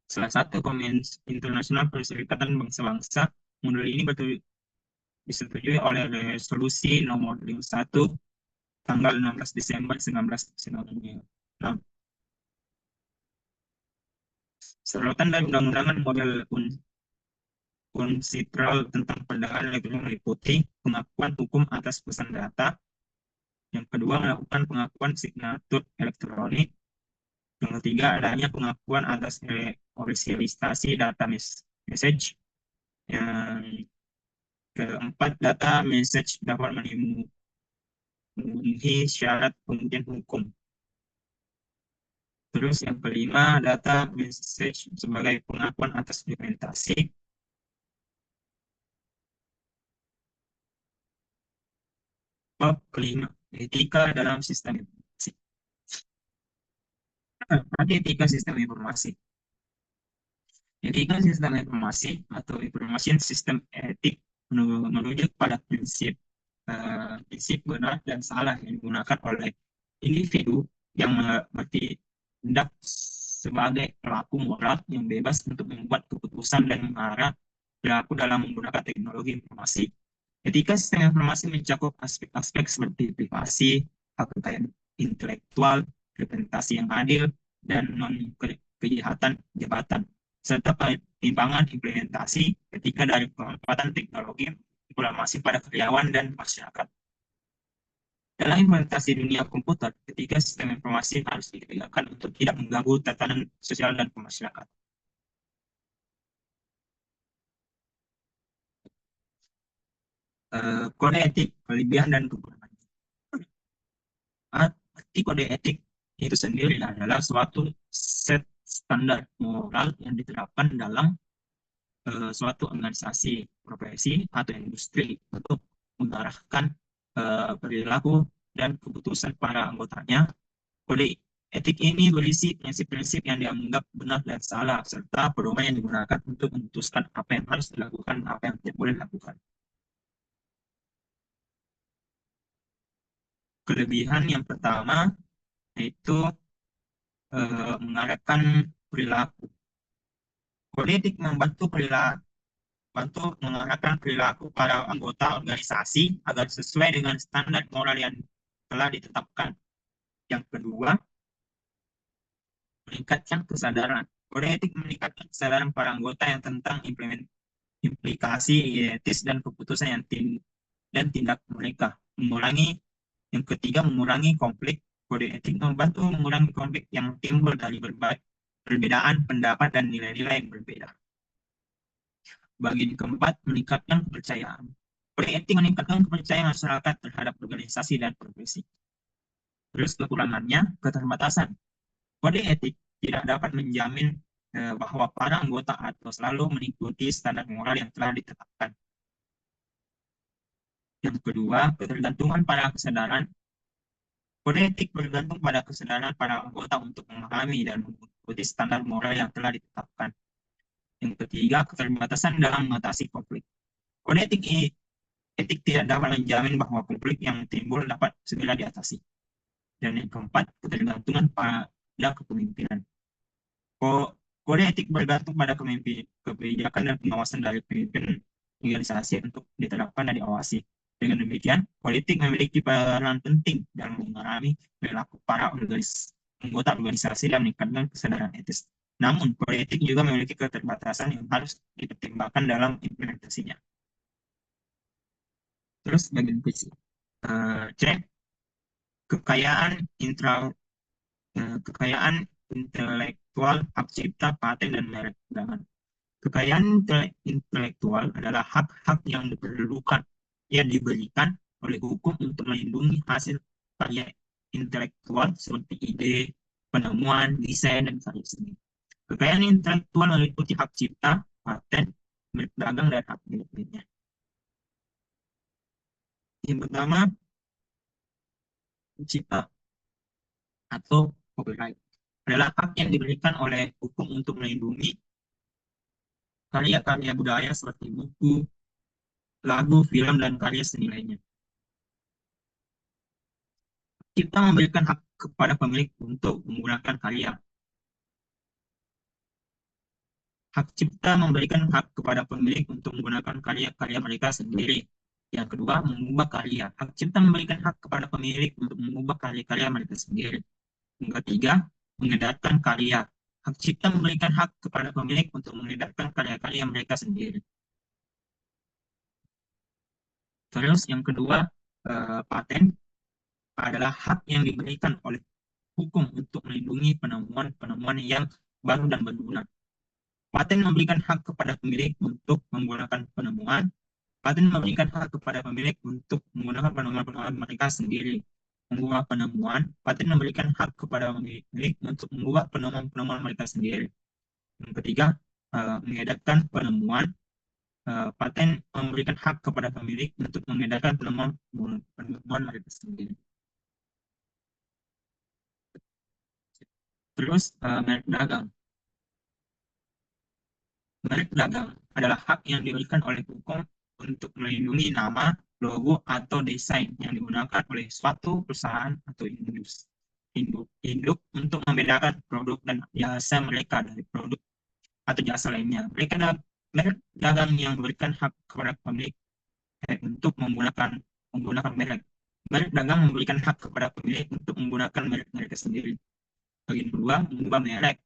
salah satu konvensi internasional Perserikatan Bangsa-Bangsa. Modul ini disetujui oleh resolusi nomor 51 tanggal 16 Desember 1996. Sorotan dan undang-undangan model unsitral tentang perdagangan elektronik meliputi pengakuan hukum atas pesan data. Yang kedua, melakukan pengakuan signatur elektronik. Yang ketiga, adanya pengakuan atas orisinalisasi data message. Yang keempat, data message dapat memenuhi syarat pembuktian hukum. Terus yang kelima, data message sebagai pengakuan atas dokumentasi. Bab kelima, etika dalam sistem informasi. Ada etika sistem informasi. Etika sistem informasi atau information system etik merujuk pada prinsip benar dan salah yang digunakan oleh individu yang bertindak sebagai pelaku moral yang bebas untuk membuat keputusan dan mengarah perilaku dalam menggunakan teknologi informasi. Etika sistem informasi mencakup aspek-aspek seperti privasi, hak kekayaan intelektual, representasi yang adil, dan non-kejahatan jabatan, serta penyimpangan implementasi etika dari pemanfaatan teknologi informasi pada karyawan dan masyarakat. Dalam implementasi dunia komputer, etika sistem informasi harus ditegakkan untuk tidak mengganggu tatanan sosial dan masyarakat. Kode etik, kelebihan dan kekurangan. Arti kode etik itu sendiri adalah suatu set standar moral yang diterapkan dalam suatu organisasi, profesi, atau industri untuk mengarahkan perilaku dan keputusan para anggotanya. Kode etik ini berisi prinsip-prinsip yang dianggap benar dan salah, serta pedoman yang digunakan untuk memutuskan apa yang harus dilakukan, apa yang tidak boleh dilakukan. Kelebihan yang pertama yaitu mengarahkan perilaku. Kode etik membantu mengarahkan perilaku para anggota organisasi agar sesuai dengan standar moral yang telah ditetapkan. Yang kedua, meningkatkan kesadaran. Kode etik meningkatkan kesadaran para anggota yang tentang implikasi etis dan keputusan dan tindak mereka. Yang ketiga, mengurangi konflik. Kode etik membantu mengurangi konflik yang timbul dari perbedaan pendapat dan nilai-nilai yang berbeda. Bagian keempat, meningkatkan kepercayaan. Kode etik meningkatkan kepercayaan masyarakat terhadap organisasi dan profesi. Terus kekurangannya, keterbatasan. Kode etik tidak dapat menjamin bahwa para anggota atau selalu mengikuti standar moral yang telah ditetapkan. Yang kedua, ketergantungan pada kesadaran. Kode etik bergantung pada kesadaran para anggota untuk memahami dan mengikuti standar moral yang telah ditetapkan. Yang ketiga, keterbatasan dalam mengatasi konflik. Kode etik tidak dapat menjamin bahwa konflik yang timbul dapat segera diatasi. Dan yang keempat, ketergantungan pada kepemimpinan. Kode etik bergantung pada kebijakan dan pengawasan dari pemimpin organisasi untuk diterapkan dan diawasi. Dengan demikian, politik memiliki peran penting dalam mengalami perilaku para anggota organisasi dan meningkatkan kesadaran etis. Namun, kode etik juga memiliki keterbatasan yang harus dipertimbangkan dalam implementasinya. Terus bagian visi. Cek kekayaan kekayaan intelektual, hak cipta, paten, dan merek dagangan. Kekayaan intelektual adalah hak-hak yang diberikan oleh hukum untuk melindungi hasil karya intelektual seperti ide, penemuan, desain, dan karya seni. Kekayaan intelektual meliputi hak cipta, paten, merek dagang, dan hak milik lainnya. Yang pertama, cipta. atau copyright adalah hak yang diberikan oleh hukum untuk melindungi karya-karya budaya seperti buku, lagu, film, dan karya seni lainnya. Kita memberikan hak kepada pemilik untuk menggunakan karya. Hak cipta memberikan hak kepada pemilik untuk menggunakan karya-karya mereka sendiri. Yang kedua, mengubah karya. Hak cipta memberikan hak kepada pemilik untuk mengubah karya-karya mereka sendiri. Yang ketiga, mengedarkan karya. Hak cipta memberikan hak kepada pemilik untuk mengedarkan karya-karya mereka sendiri. Terus yang kedua, paten adalah hak yang diberikan oleh hukum untuk melindungi penemuan-penemuan yang baru dan berguna. Paten memberikan hak kepada pemilik untuk menggunakan penemuan. Paten memberikan hak kepada pemilik untuk menggunakan penemuan-penemuan mereka sendiri. Mengubah penemuan, paten memberikan hak kepada pemilik untuk mengubah penemuan-penemuan mereka sendiri. Yang ketiga, mengedarkan penemuan. Paten memberikan hak kepada pemilik untuk mengedarkan penemuan mereka sendiri. Terus, merek dagang. Merek dagang adalah hak yang diberikan oleh hukum untuk melindungi nama, logo, atau desain yang digunakan oleh suatu perusahaan atau induk untuk membedakan produk dan jasa mereka dari produk atau jasa lainnya. Merek dagang yang memberikan hak kepada pemilik untuk menggunakan merek. Merek dagang memberikan hak kepada pemilik untuk menggunakan merek mereka sendiri. Bagian kedua, mengubah merek.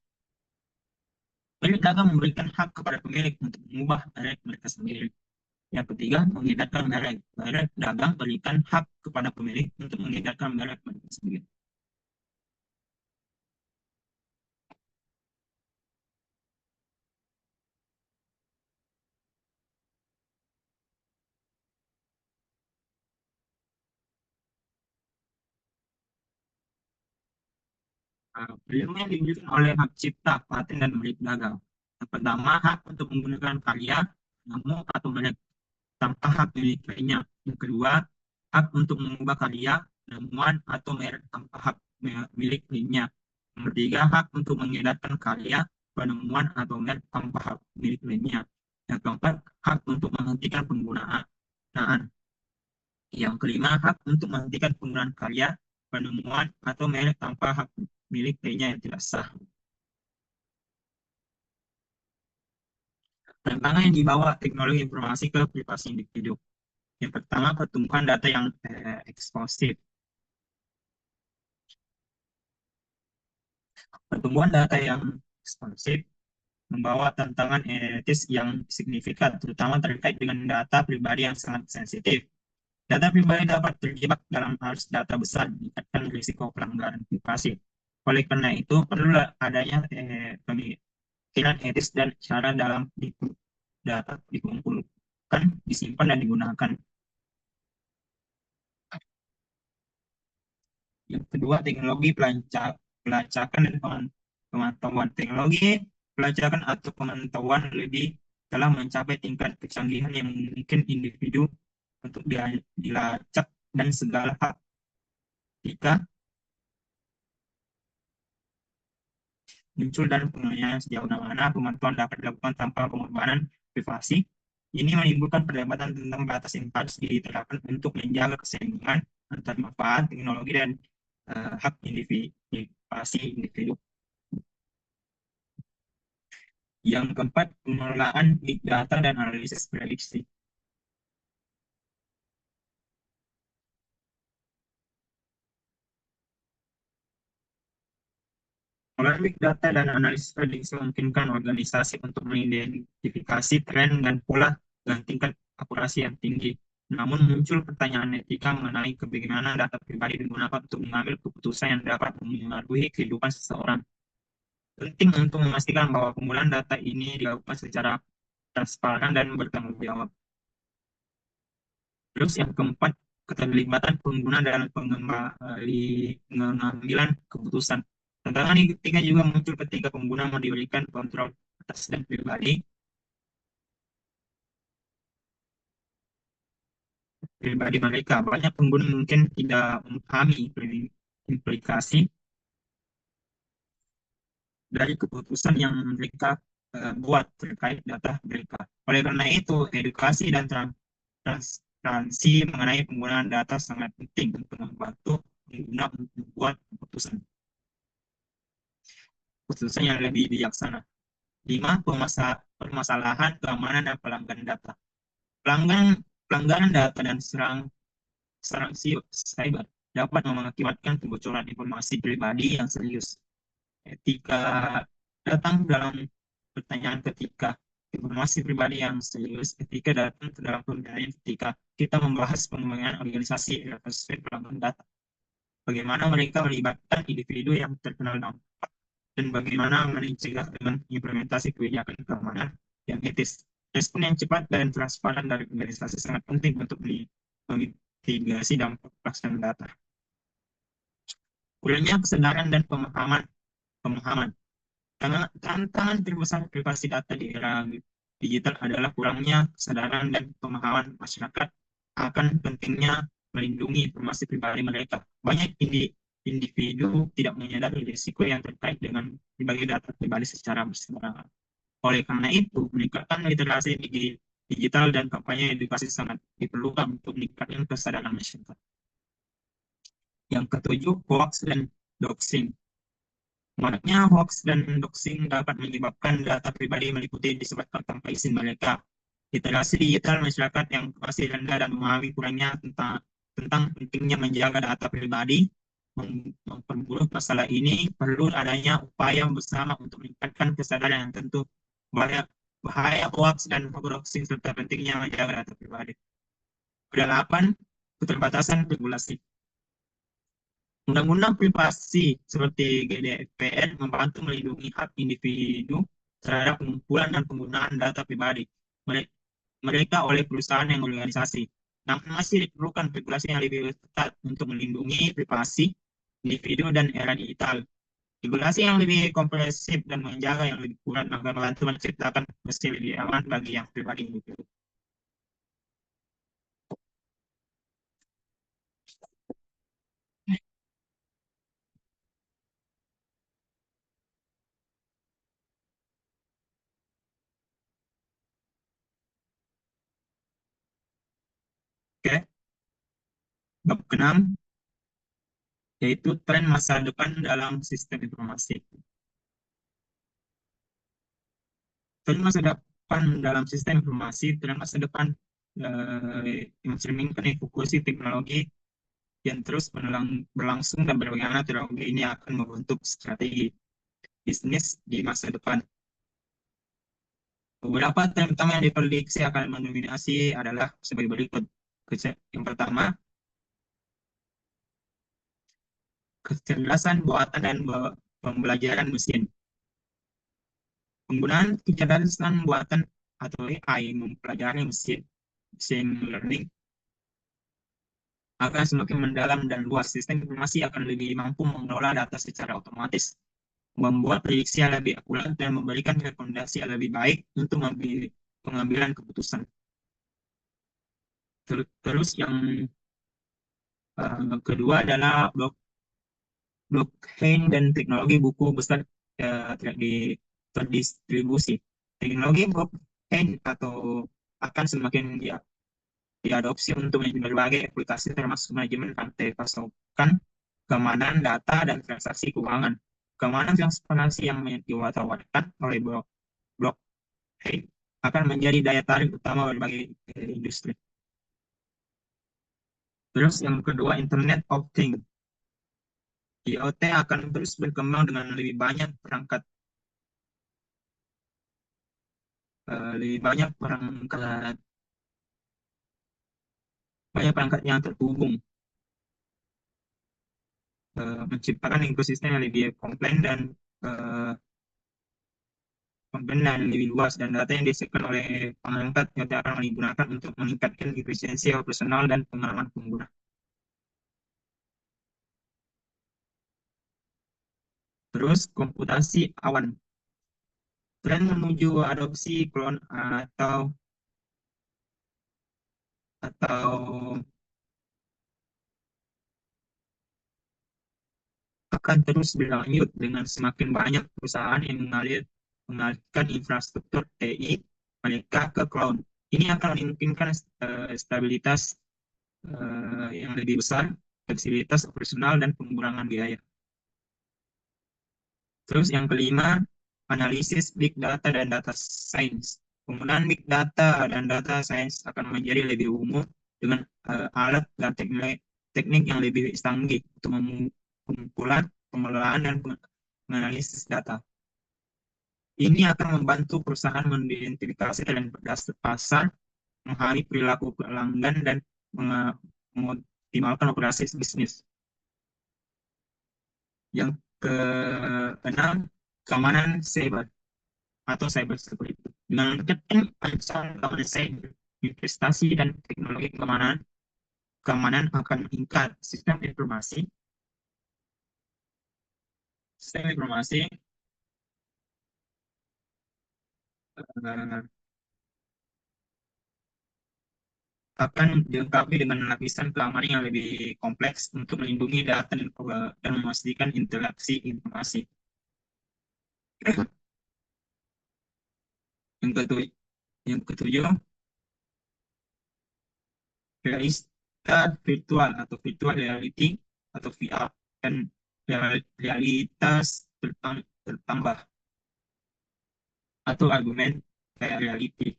Merek dagang memberikan hak kepada pemilik untuk mengubah merek mereka sendiri. Yang ketiga, mengedarkan merek. Merek dagang berikan hak kepada pemilik untuk mengedarkan merek mereka sendiri. Ilmu yang diberikan oleh hak cipta, paten, dan merek dagang. Yang pertama, hak untuk menggunakan karya, nama, atau merek tanpa hak milik lainnya. Yang kedua, hak untuk mengubah karya, temuan, atau merek tanpa hak milik lainnya. Yang ketiga, hak untuk mengedarkan karya, penemuan, atau merek tanpa hak milik lainnya. Yang keempat, hak untuk menghentikan penggunaan. Yang kelima, hak untuk menghentikan penggunaan karya, penemuan, atau merek tanpa hak milik lainnya yang tidak sah. Tantangan yang dibawa teknologi informasi ke privasi individu. Yang pertama, pertumbuhan data yang eksklusif. Pertumbuhan data yang eksklusif membawa tantangan etis yang signifikan, terutama terkait dengan data pribadi yang sangat sensitif. Data pribadi dapat terjebak dalam arus data besar, meningkatkan risiko pelanggaran privasi. Oleh karena itu, perlu adanya pemikiran etis dan cara dalam data dikumpulkan, disimpan, dan digunakan. Yang kedua, teknologi pelacakan dan pemantauan. Teknologi pelacakan atau pemantauan lebih telah mencapai tingkat kecanggihan yang memungkinkan individu untuk dilacak dan segala hak jika muncul dan penilaian sejauh mana pemantauan dapat dilakukan tanpa pengorbanan privasi. Ini menimbulkan perdebatan tentang batas yang harus diterapkan untuk menjaga keseimbangan antara manfaat teknologi dan hak privasi individu. Yang keempat, pengelolaan big data dan analisis prediksi. Pengelolaan big data dan analisis prediksi memungkinkan organisasi untuk mengidentifikasi tren dan pola dengan tingkat akurasi yang tinggi. Namun muncul pertanyaan etika mengenai bagaimana data pribadi digunakan untuk mengambil keputusan yang dapat mengaruhi kehidupan seseorang. Penting untuk memastikan bahwa penggunaan data ini dilakukan secara transparan dan bertanggung jawab. Terus yang keempat, keterlibatan pengguna dalam pengambilan keputusan. Tantangan yang ketiga juga muncul ketika pengguna mau diberikan kontrol atas data pribadi mereka. Banyak pengguna mungkin tidak memahami implikasi dari keputusan yang mereka buat terkait data mereka. Oleh karena itu, edukasi dan transparansi mengenai penggunaan data sangat penting untuk membantu pengguna untuk membuat keputusan yang lebih bijaksana. 5. Permasalahan keamanan dan pelanggaran data. Pelanggaran, pelanggaran data dan serang cyber dapat mengakibatkan kebocoran informasi pribadi yang serius. Etika datang dalam pertanyaan ketika informasi pribadi yang serius, etika datang dalam pertanyaan ketika kita membahas pengembangan organisasi atau aspek pelanggaran data. Bagaimana mereka melibatkan individu yang terkenal dampak dan bagaimana mencegah dengan implementasi kebijakan keamanan yang etis. Respon yang cepat dan transparan dari organisasi sangat penting untuk memitigasi dampak pelaksanaan data. Kurangnya kesadaran dan pemahaman. Tantangan terbesar privasi data di era digital adalah kurangnya kesadaran dan pemahaman masyarakat akan pentingnya melindungi informasi pribadi mereka. Banyak individu tidak menyadari risiko yang terkait dengan berbagi data pribadi secara berseberangan. Oleh karena itu, meningkatkan literasi digital dan kampanye edukasi sangat diperlukan untuk meningkatkan kesadaran masyarakat. Yang ketujuh, hoax dan doxing. Maraknya hoax dan doxing dapat menyebabkan data pribadi meliputi disebarkan tanpa izin mereka. Literasi digital masyarakat yang masih rendah dan memahami kurangnya tentang pentingnya menjaga data pribadi memperburuk masalah ini, perlu adanya upaya bersama untuk meningkatkan kesadaran yang tentu bahaya, bahaya hoax dan doxing serta pentingnya menjaga data pribadi. Kedelapan, keterbatasan regulasi. Undang-undang privasi seperti GDPR membantu melindungi hak individu terhadap pengumpulan dan penggunaan data pribadi mereka oleh perusahaan yang organisasi. Namun masih diperlukan regulasi yang lebih ketat untuk melindungi privasi individu dan era digital. Regulasi yang lebih komprehensif dan menjaga yang lebih kuat akan membantu menciptakan mesin lebih aman bagi yang pribadi individu. Oke, bab keenam yaitu tren masa depan dalam sistem informasi. Tren masa depan dalam sistem informasi, tren masa depan mencerminkan evolusi teknologi yang terus berlangsung dan bagaimana teknologi ini akan membentuk strategi bisnis di masa depan. Beberapa tren utama yang diprediksi akan mendominasi adalah sebagai berikut. Yang pertama, kecerdasan buatan dan pembelajaran mesin. Penggunaan kecerdasan buatan atau AI mempelajari mesin learning akan semakin mendalam dan luas. Sistem informasi akan lebih mampu mengelola data secara otomatis, membuat prediksi yang lebih akurat, dan memberikan rekomendasi yang lebih baik untuk pengambilan keputusan. Terus yang kedua adalah blockchain dan teknologi buku besar terdistribusi. Teknologi blockchain akan semakin diadopsi untuk berbagai aplikasi termasuk manajemen rantai pasokan, keamanan data, dan transaksi keuangan. Keamanan transparansi yang ditawarkan oleh blockchain akan menjadi daya tarik utama berbagai industri. Terus yang kedua, Internet of Things. IoT akan terus berkembang dengan lebih banyak perangkat yang terhubung, menciptakan ekosistem yang lebih uh, komplain dan lebih luas, dan data yang disediakan oleh perangkat yang akan digunakan untuk meningkatkan efisiensi operasional dan pengalaman pengguna. Terus komputasi awan. Tren menuju adopsi klon atau akan terus berlanjut dengan semakin banyak perusahaan yang mengalihkan infrastruktur TI mereka ke cloud. Ini akan memungkinkan stabilitas yang lebih besar, fleksibilitas operasional, dan pengurangan biaya. Terus yang kelima, analisis big data dan data science. Penggunaan big data dan data science akan menjadi lebih umum dengan alat dan teknik yang lebih canggih untuk pengumpulan, pengelolaan, dan menganalisis data. Ini akan membantu perusahaan mengidentifikasi dan pasar, memahami perilaku pelanggan, dan mengoptimalkan operasi bisnis. Yang keenam, keamanan cyber atau cyber security. Dengan meningkatkan ancaman keamanan cyber, investasi dan teknologi keamanan akan meningkat. Sistem informasi uh, akan dilengkapi dengan lapisan keamanan yang lebih kompleks untuk melindungi data dan memastikan interaksi informasi. Yang ketujuh, realitas virtual atau virtual reality atau VR dan realitas tertambah atau argumen kayak reality.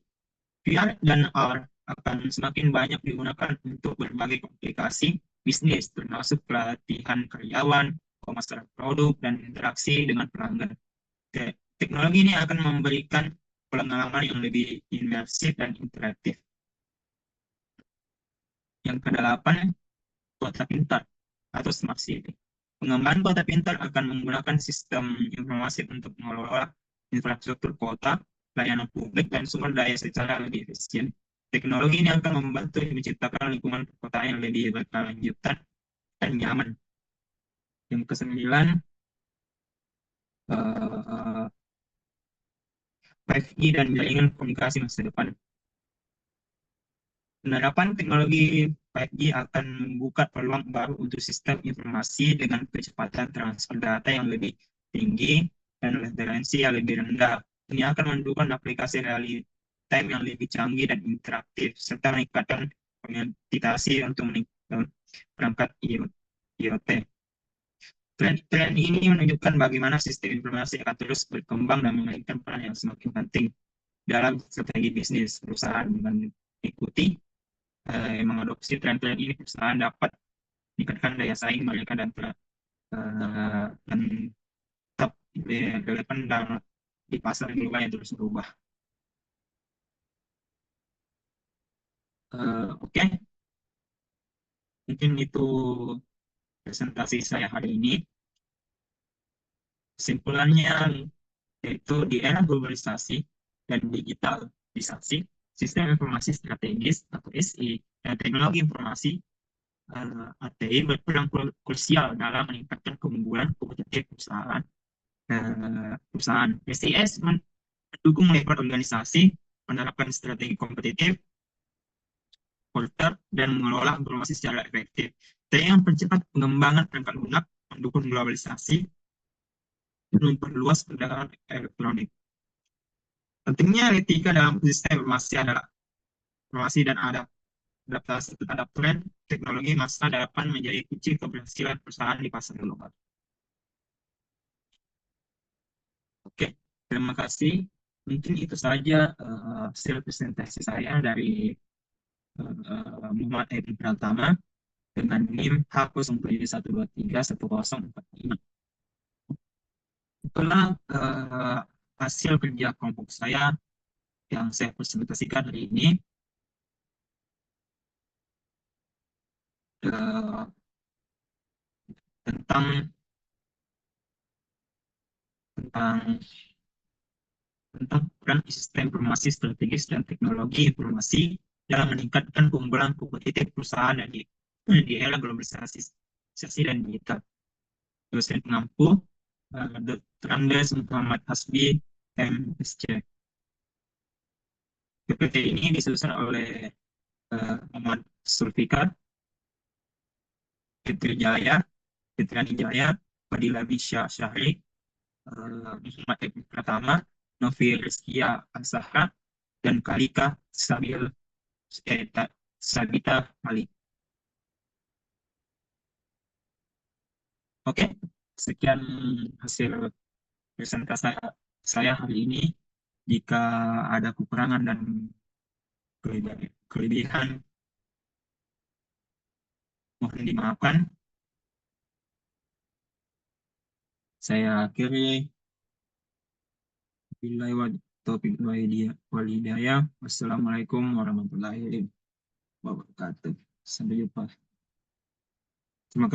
VR dan AR akan semakin banyak digunakan untuk berbagai aplikasi bisnis, termasuk pelatihan karyawan, pemasaran produk, dan interaksi dengan pelanggan. Teknologi ini akan memberikan pengalaman yang lebih imersif dan interaktif. Yang kedelapan, kota pintar atau smart city. Pengembangan kota pintar akan menggunakan sistem informasi untuk mengelola infrastruktur kota, layanan publik, dan sumber daya secara lebih efisien. Teknologi ini akan membantu menciptakan lingkungan perkotaan yang lebih berkelanjutan dan nyaman. Yang kesembilan, 5G dan jaringan komunikasi masa depan. Penerapan teknologi 5G akan membuka peluang baru untuk sistem informasi dengan kecepatan transfer data yang lebih tinggi dan latensi yang lebih rendah. Ini akan mendukung aplikasi real time yang lebih canggih dan interaktif, serta meningkatkan kuantifikasi untuk perangkat IoT. Tren ini menunjukkan bagaimana sistem informasi akan terus berkembang dan memainkan peran yang semakin penting dalam strategi bisnis perusahaan. Dengan mengikuti mengadopsi tren-tren ini, perusahaan dapat meningkatkan daya saing mereka dan tetap relevan di pasar global yang terus berubah. Oke, mungkin itu presentasi saya hari ini. Kesimpulannya yaitu di era globalisasi dan digitalisasi, sistem informasi strategis atau SI dan teknologi informasi ATI berperan krusial dalam meningkatkan keunggulan kompetitif perusahaan. SIS mendukung level organisasi, menerapkan strategi kompetitif, filter, dan mengelola informasi secara efektif. Yang mempercepat pengembangan perangkat lunak, mendukung globalisasi, dan memperluas perdagangan elektronik. Pentingnya etika dalam sistem informasi adalah informasi dan adaptasi terhadap tren teknologi masa depan menjadi kunci keberhasilan perusahaan di pasar global. Oke, terima kasih. Mungkin itu saja hasil presentasi saya dari Muhammad Edi Pratama dengan NIM H07123104. Itulah hasil kerja kelompok saya yang saya presentasikan hari ini. Tentang peran sistem informasi strategis dan teknologi informasi dalam meningkatkan keunggulan kompetitif perusahaan di era globalisasi dan digital. Dosen pengampu Dr. Andes Muhammad Hasbi, MSc. PPT ini disusun oleh Muhammad Sulfikar, Fitriani Jaya, Fadila Bisya Syahri, Muhammad Eki Pratama, Novi Rizkia Asahra, dan Kalika Sabita Ali. Oke, sekian hasil presentasi saya hari ini. Jika ada kekurangan dan kelebihan, mohon dimaafkan. Saya akhiri. Billahi wa taufiq wal hidayah. Wassalamualaikum warahmatullahi wabarakatuh. Sampai jumpa.